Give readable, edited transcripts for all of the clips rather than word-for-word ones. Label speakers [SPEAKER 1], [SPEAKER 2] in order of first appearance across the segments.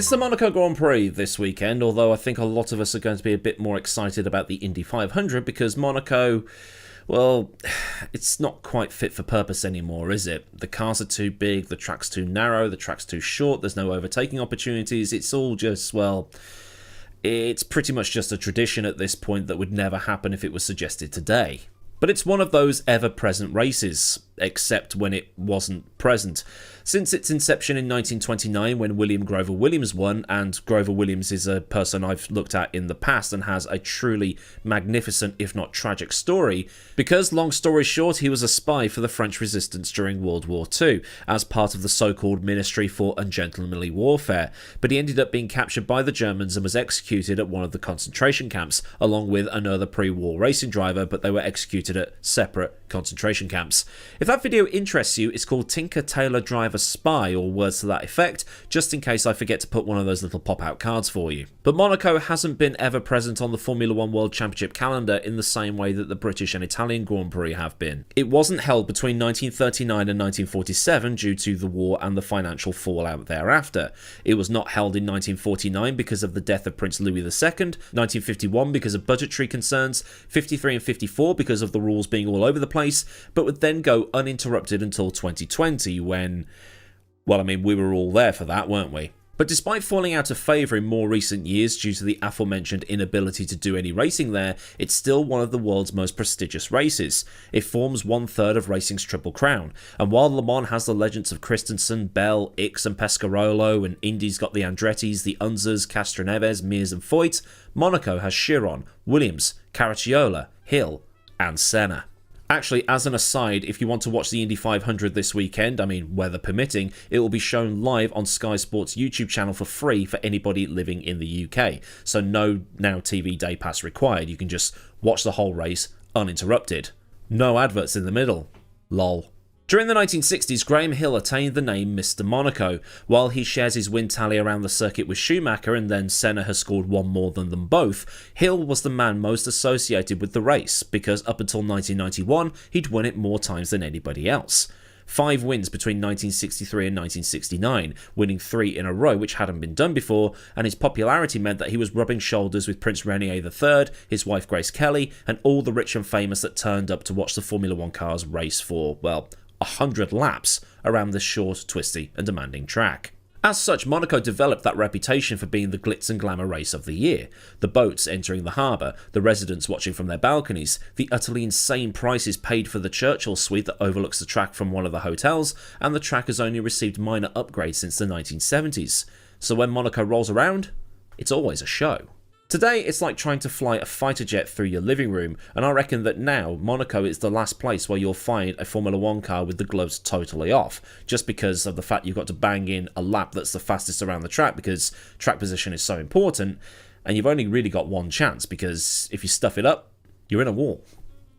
[SPEAKER 1] It's the Monaco Grand Prix this weekend, although I think a lot of us are going to be a bit more excited about the Indy 500 because Monaco, well, it's not quite fit for purpose anymore, is it? The cars are too big, the track's too narrow, the track's too short, there's no overtaking opportunities, it's all just, well, it's pretty much just a tradition at this point that would never happen if it was suggested today. But it's one of those ever-present races, except when it wasn't present. Since its inception in 1929 when William Grover Williams won, and Grover Williams is a person I've looked at in the past and has a truly magnificent, if not tragic story, because, long story short, he was a spy for the French resistance during World War II, as part of the so-called Ministry for Ungentlemanly Warfare, but he ended up being captured by the Germans and was executed at one of the concentration camps, along with another pre-war racing driver, but they were executed at separate concentration camps. If that video interests you, it's called Tinker Tailor Driver Spy, or words to that effect, just in case I forget to put one of those little pop-out cards for you. But Monaco hasn't been ever present on the Formula 1 World Championship calendar in the same way that the British and Italian Grand Prix have been. It wasn't held between 1939 and 1947 due to the war and the financial fallout thereafter. It was not held in 1949 because of the death of Prince Louis II, 1951 because of budgetary concerns, 53 and 54 because of the rules being all over the place, but would then go uninterrupted until 2020 when, well, I mean, we were all there for that, weren't we? But despite falling out of favour in more recent years due to the aforementioned inability to do any racing there, it's still one of the world's most prestigious races. It forms 1/3 of racing's Triple Crown, and while Le Mans has the legends of Christensen, Bell, Ickx and Pescarolo, and Indy's got the Andrettis, the Unzers, Castroneves, Mears and Foyt, Monaco has Chiron, Williams, Caracciola, Hill and Senna. Actually, as an aside, if you want to watch the Indy 500 this weekend, I mean, weather permitting, it will be shown live on Sky Sports' YouTube channel for free for anybody living in the UK. So no Now TV Day Pass required. You can just watch the whole race uninterrupted. No adverts in the middle. Lol. During the 1960s, Graham Hill attained the name Mr. Monaco. While he shares his win tally around the circuit with Schumacher and then Senna has scored one more than them both, Hill was the man most associated with the race because up until 1991, he'd won it more times than anybody else. 5 wins between 1963 and 1969, winning 3 in a row which hadn't been done before, and his popularity meant that he was rubbing shoulders with Prince Renier III, his wife Grace Kelly, and all the rich and famous that turned up to watch the Formula 1 cars race for, well, 100 laps around this short, twisty and demanding track. As such, Monaco developed that reputation for being the glitz and glamour race of the year. The boats entering the harbour, the residents watching from their balconies, the utterly insane prices paid for the Churchill suite that overlooks the track from one of the hotels, and the track has only received minor upgrades since the 1970s. So when Monaco rolls around, it's always a show. Today, it's like trying to fly a fighter jet through your living room, and I reckon that now, Monaco is the last place where you'll find a Formula 1 car with the gloves totally off, just because of the fact you've got to bang in a lap that's the fastest around the track because track position is so important, and you've only really got one chance, because if you stuff it up, you're in a wall.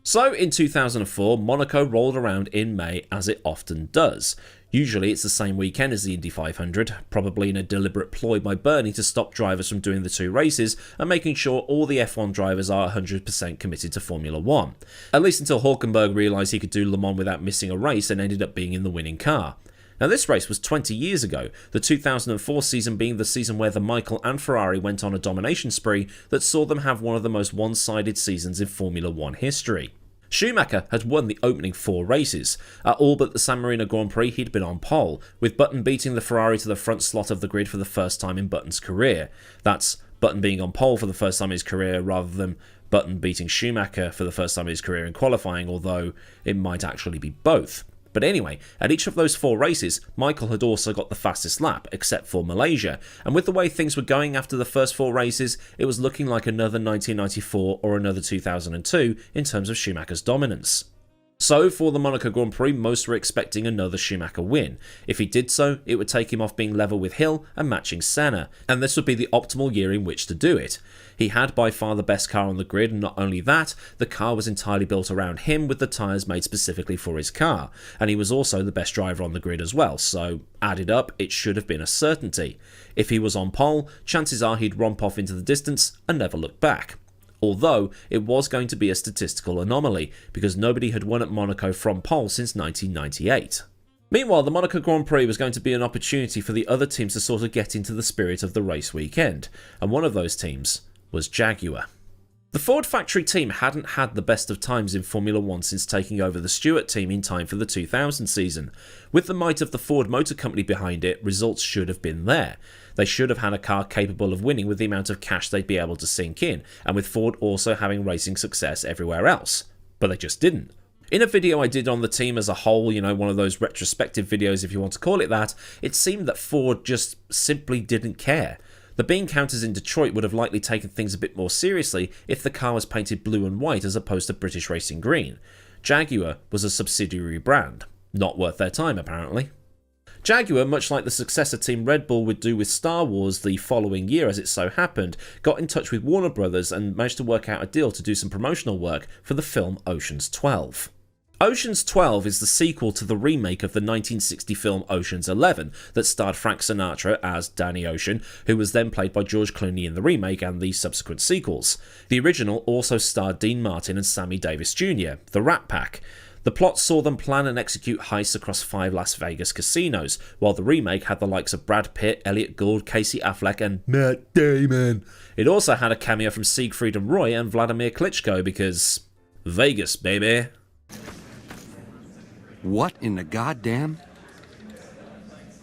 [SPEAKER 1] So, in 2004, Monaco rolled around in May, as it often does. Usually it's the same weekend as the Indy 500, probably in a deliberate ploy by Bernie to stop drivers from doing the 2 races and making sure all the F1 drivers are 100% committed to Formula 1. At least until Hülkenberg realised he could do Le Mans without missing a race and ended up being in the winning car. Now this race was 20 years ago, the 2004 season being the season where the Michael and Ferrari went on a domination spree that saw them have one of the most one-sided seasons in Formula 1 history. Schumacher had won the opening 4 races. At all but the San Marino Grand Prix, he'd been on pole, with Button beating the Ferrari to the front slot of the grid for the first time in Button's career. That's Button being on pole for the first time in his career rather than Button beating Schumacher for the first time in his career in qualifying, although it might actually be both. But anyway, at each of those 4 races, Michael had also got the fastest lap, except for Malaysia, and with the way things were going after the first 4 races, it was looking like another 1994 or another 2002 in terms of Schumacher's dominance. So, for the Monaco Grand Prix, most were expecting another Schumacher win. If he did so, it would take him off being level with Hill and matching Senna, and this would be the optimal year in which to do it. He had by far the best car on the grid, and not only that, the car was entirely built around him with the tyres made specifically for his car, and he was also the best driver on the grid as well, so added up, it should have been a certainty. If he was on pole, chances are he'd romp off into the distance and never look back. Although it was going to be a statistical anomaly, because nobody had won at Monaco from pole since 1998. Meanwhile, the Monaco Grand Prix was going to be an opportunity for the other teams to sort of get into the spirit of the race weekend, and one of those teams was Jaguar. The Ford factory team hadn't had the best of times in Formula 1 since taking over the Stewart team in time for the 2000 season. With the might of the Ford Motor Company behind it, results should have been there. They should have had a car capable of winning with the amount of cash they'd be able to sink in, and with Ford also having racing success everywhere else. But they just didn't. In a video I did on the team as a whole, one of those retrospective videos if you want to call it that, it seemed that Ford just simply didn't care. The bean counters in Detroit would have likely taken things a bit more seriously if the car was painted blue and white as opposed to British Racing Green. Jaguar was a subsidiary brand. Not worth their time, apparently. Jaguar, much like the successor team Red Bull would do with Star Wars the following year as it so happened, got in touch with Warner Brothers and managed to work out a deal to do some promotional work for the film Ocean's 12. Ocean's 12 is the sequel to the remake of the 1960 film Ocean's 11 that starred Frank Sinatra as Danny Ocean, who was then played by George Clooney in the remake and the subsequent sequels. The original also starred Dean Martin and Sammy Davis Jr., the Rat Pack. The plot saw them plan and execute heists across 5 Las Vegas casinos, while the remake had the likes of Brad Pitt, Elliot Gould, Casey Affleck and Matt Damon. It also had a cameo from Siegfried and Roy and Vladimir Klitschko because Vegas, baby.
[SPEAKER 2] What in the goddamn?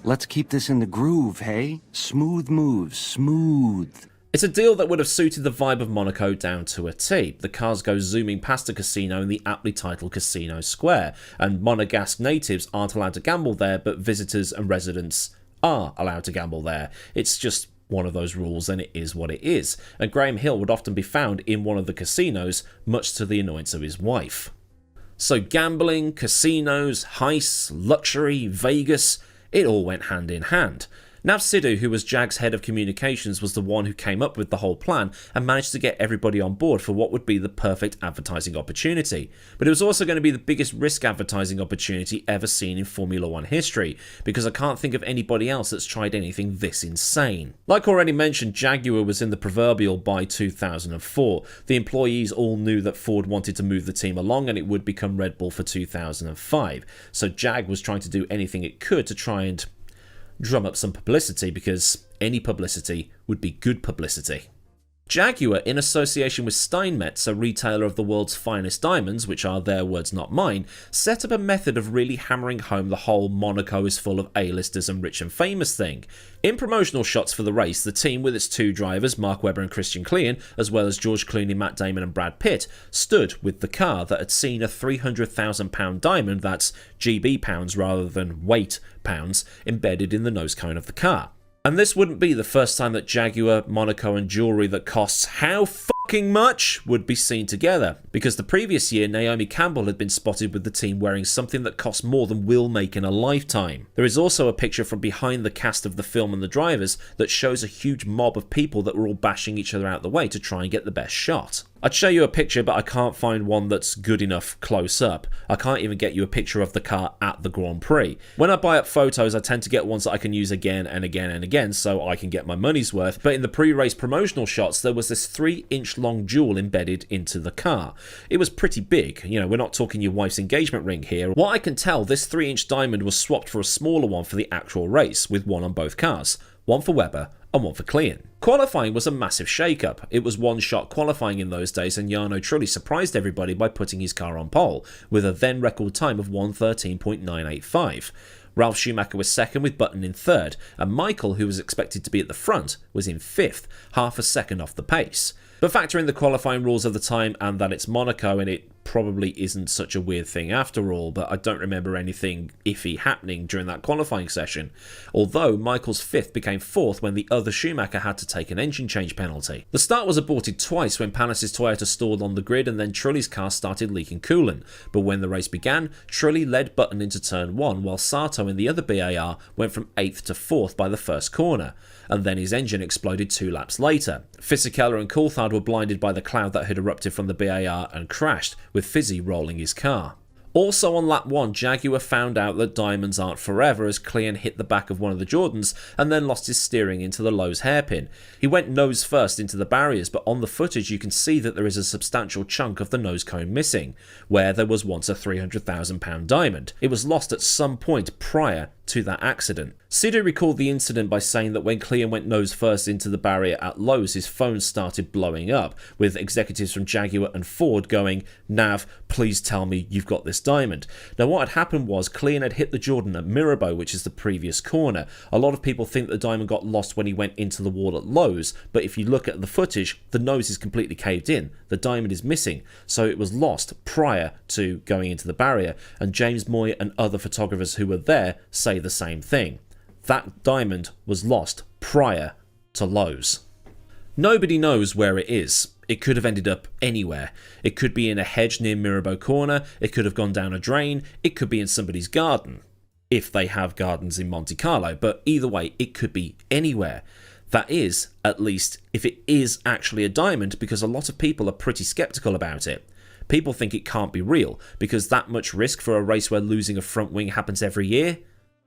[SPEAKER 2] Let's keep this in the groove, hey? Smooth moves, smooth.
[SPEAKER 1] It's a deal that would have suited the vibe of Monaco down to a T. The cars go zooming past a casino in the aptly titled Casino Square, and Monegasque natives aren't allowed to gamble there, but visitors and residents are allowed to gamble there. It's just one of those rules, and it is what it is. And Graham Hill would often be found in one of the casinos, much to the annoyance of his wife. So gambling, casinos, heists, luxury, Vegas, it all went hand in hand. Nav Sidhu, who was JAG's head of communications, was the one who came up with the whole plan and managed to get everybody on board for what would be the perfect advertising opportunity. But it was also going to be the biggest risk advertising opportunity ever seen in Formula 1 history, because I can't think of anybody else that's tried anything this insane. Like already mentioned, Jaguar was in the proverbial by 2004. The employees all knew that Ford wanted to move the team along and it would become Red Bull for 2005. So Jag was trying to do anything it could to try and drum up some publicity, because any publicity would be good publicity. Jaguar, in association with Steinmetz, a retailer of the world's finest diamonds, which are their words not mine, set up a method of really hammering home the whole Monaco is full of A-listers and rich and famous thing. In promotional shots for the race, the team with its 2 drivers, Mark Webber and Christian Klien, as well as George Clooney, Matt Damon and Brad Pitt, stood with the car that had seen a £300,000 diamond, that's GB pounds rather than weight pounds, embedded in the nose cone of the car. And this wouldn't be the first time that Jaguar, Monaco and jewellery that costs how fucking much would be seen together, because the previous year Naomi Campbell had been spotted with the team wearing something that cost more than we'll make in a lifetime. There is also a picture from behind the cast of the film and the drivers that shows a huge mob of people that were all bashing each other out the way to try and get the best shot. I'd show you a picture, but I can't find one that's good enough close up. I can't even get you a picture of the car at the Grand Prix. When I buy up photos, I tend to get ones that I can use again and again and again so I can get my money's worth, but in the pre-race promotional shots, there was this 3-inch long jewel embedded into the car. It was pretty big, we're not talking your wife's engagement ring here. What I can tell, this 3-inch diamond was swapped for a smaller one for the actual race, with one on both cars. One for Webber and one for Klien. Qualifying was a massive shake-up. It was one-shot qualifying in those days, and Jarno Trulli surprised everybody by putting his car on pole, with a then record time of 1:13.985. Ralf Schumacher was second with Button in third, and Michael, who was expected to be at the front, was in fifth, half a second off the pace. But factor in the qualifying rules of the time and that it's Monaco, and it probably isn't such a weird thing after all, but I don't remember anything iffy happening during that qualifying session, although Michael's fifth became fourth when the other Schumacher had to take an engine change penalty. The start was aborted twice when Panis' Toyota stalled on the grid, and then Trulli's car started leaking coolant, but when the race began, Trulli led Button into turn 1, while Sato in the other BAR went from 8th to 4th by the first corner, and then his engine exploded 2 laps later. Fisichella and Coulthard were blinded by the cloud that had erupted from the BAR and crashed, with Fizzy rolling his car. Also on lap 1, Jaguar found out that diamonds aren't forever as Klien hit the back of one of the Jordans and then lost his steering into the Lowe's hairpin. He went nose first into the barriers, but on the footage you can see that there is a substantial chunk of the nose cone missing, where there was once a £300,000 diamond. It was lost at some point prior to that accident. Sidhu recalled the incident by saying that when Klien went nose first into the barrier at Lowe's, his phone started blowing up, with executives from Jaguar and Ford going, "Nav, please tell me you've got this diamond." Now what had happened was Klien had hit the Jordan at Mirabeau, which is the previous corner. A lot of people think the diamond got lost when he went into the wall at Lowe's, but if you look at the footage, the nose is completely caved in. The diamond is missing, so it was lost prior to going into the barrier, and James Moy and other photographers who were there say the same thing. That diamond was lost prior to Lowe's. Nobody knows where it is. It could have ended up anywhere. It could be in a hedge near Mirabeau Corner, it could have gone down a drain, it could be in somebody's garden, if they have gardens in Monte Carlo, but either way, it could be anywhere. That is, at least, if it is actually a diamond, because a lot of people are pretty skeptical about it. People think it can't be real, because that much risk for a race where losing a front wing happens every year?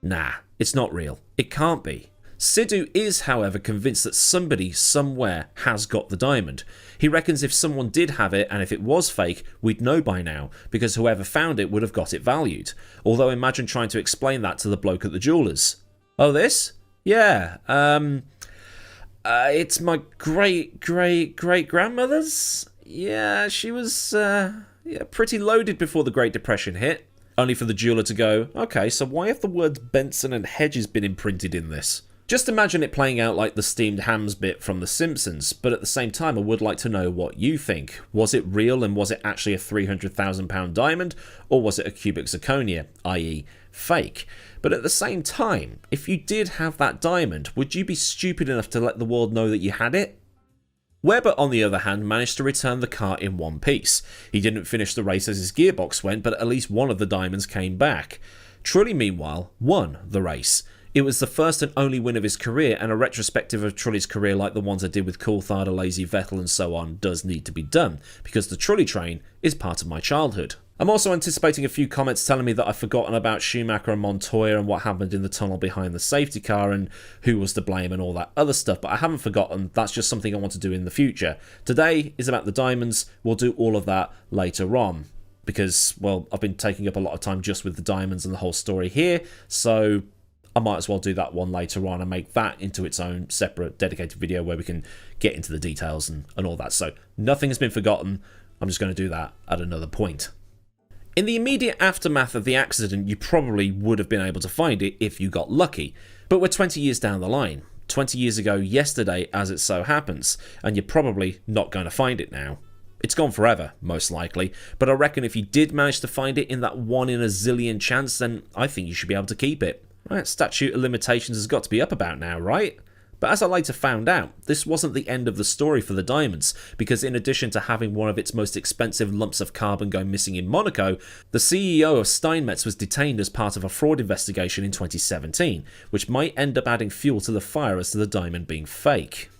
[SPEAKER 1] Nah, it's not real. It can't be. Sidhu is, however, convinced that somebody somewhere has got the diamond. He reckons if someone did have it and if it was fake, we'd know by now, because whoever found it would have got it valued. Although imagine trying to explain that to the bloke at the jewellers. "Oh, this? Yeah, it's my great-great-great-grandmother's? Yeah, she was pretty loaded before the Great Depression hit." Only for the jeweller to go, "Okay, so why have the words Benson and Hedges been imprinted in this?" Just imagine it playing out like the steamed hams bit from The Simpsons, but at the same time I would like to know what you think. Was it real, and was it actually a £300,000 diamond, or was it a cubic zirconia, i.e. fake? But at the same time, if you did have that diamond, would you be stupid enough to let the world know that you had it? Webber, on the other hand, managed to return the car in one piece. He didn't finish the race as his gearbox went, but at least one of the diamonds came back. Trulli, meanwhile, won the race. It was the first and only win of his career, and a retrospective of Trulli's career like the ones I did with Coulthard, Alesi, Vettel and so on does need to be done, because the Trulli train is part of my childhood. I'm also anticipating a few comments telling me that I've forgotten about Schumacher and Montoya and what happened in the tunnel behind the safety car and who was to blame and all that other stuff, but I haven't forgotten. That's just something I want to do in the future. Today is about the diamonds. We'll do all of that later on because, well, I've been taking up a lot of time just with the diamonds and the whole story here, so I might as well do that one later on and make that into its own separate dedicated video where we can get into the details and all that. So nothing has been forgotten. I'm just going to do that at another point. In the immediate aftermath of the accident, you probably would have been able to find it if you got lucky. But we're 20 years down the line. 20 years ago yesterday, as it so happens, and you're probably not going to find it now. It's gone forever, most likely, but I reckon if you did manage to find it in that 1 in a zillion chance, then I think you should be able to keep it. Right, statute of limitations has got to be up about now, right? But as I later found out, this wasn't the end of the story for the diamonds, because in addition to having one of its most expensive lumps of carbon go missing in Monaco, the CEO of Steinmetz was detained as part of a fraud investigation in 2017, which might end up adding fuel to the fire as to the diamond being fake.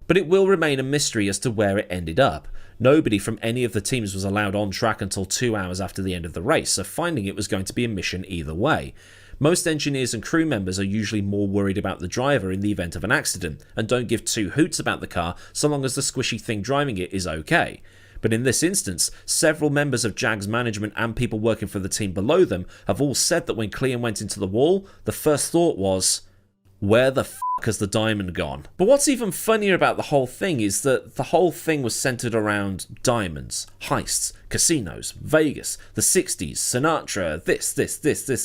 [SPEAKER 1] But it will remain a mystery as to where it ended up. Nobody from any of the teams was allowed on track until 2 hours after the end of the race, so finding it was going to be a mission either way. Most engineers and crew members are usually more worried about the driver in the event of an accident, and don't give two hoots about the car so long as the squishy thing driving it is okay. But in this instance, several members of JAG's management and people working for the team below them have all said that when Klien went into the wall, the first thought was, where the f*** has the diamond gone? But what's even funnier about the whole thing is that the whole thing was centered around diamonds, heists, casinos, Vegas, the 60s, Sinatra, this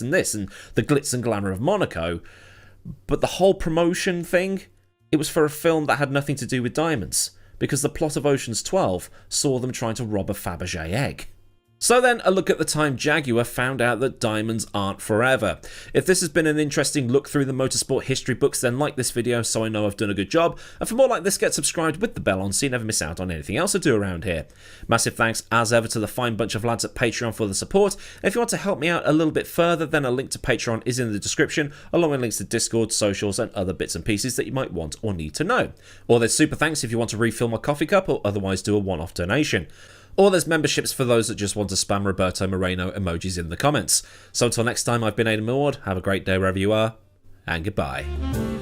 [SPEAKER 1] and this, and the glitz and glamour of Monaco. But the whole promotion thing, it was for a film that had nothing to do with diamonds, because the plot of Ocean's 12 saw them trying to rob a Fabergé egg. So then, a look at the time Jaguar found out that diamonds aren't forever. If this has been an interesting look through the motorsport history books, then like this video so I know I've done a good job, and for more like this, get subscribed with the bell on so you never miss out on anything else I do around here. Massive thanks as ever to the fine bunch of lads at Patreon for the support. And if you want to help me out a little bit further, then a link to Patreon is in the description, along with links to Discord, socials, and other bits and pieces that you might want or need to know. Or there's super thanks if you want to refill my coffee cup or otherwise do a one-off donation. or there's memberships for those that just want to spam Roberto Moreno emojis in the comments. So until next time, I've been Aidan Millward. Have a great day wherever you are, and goodbye.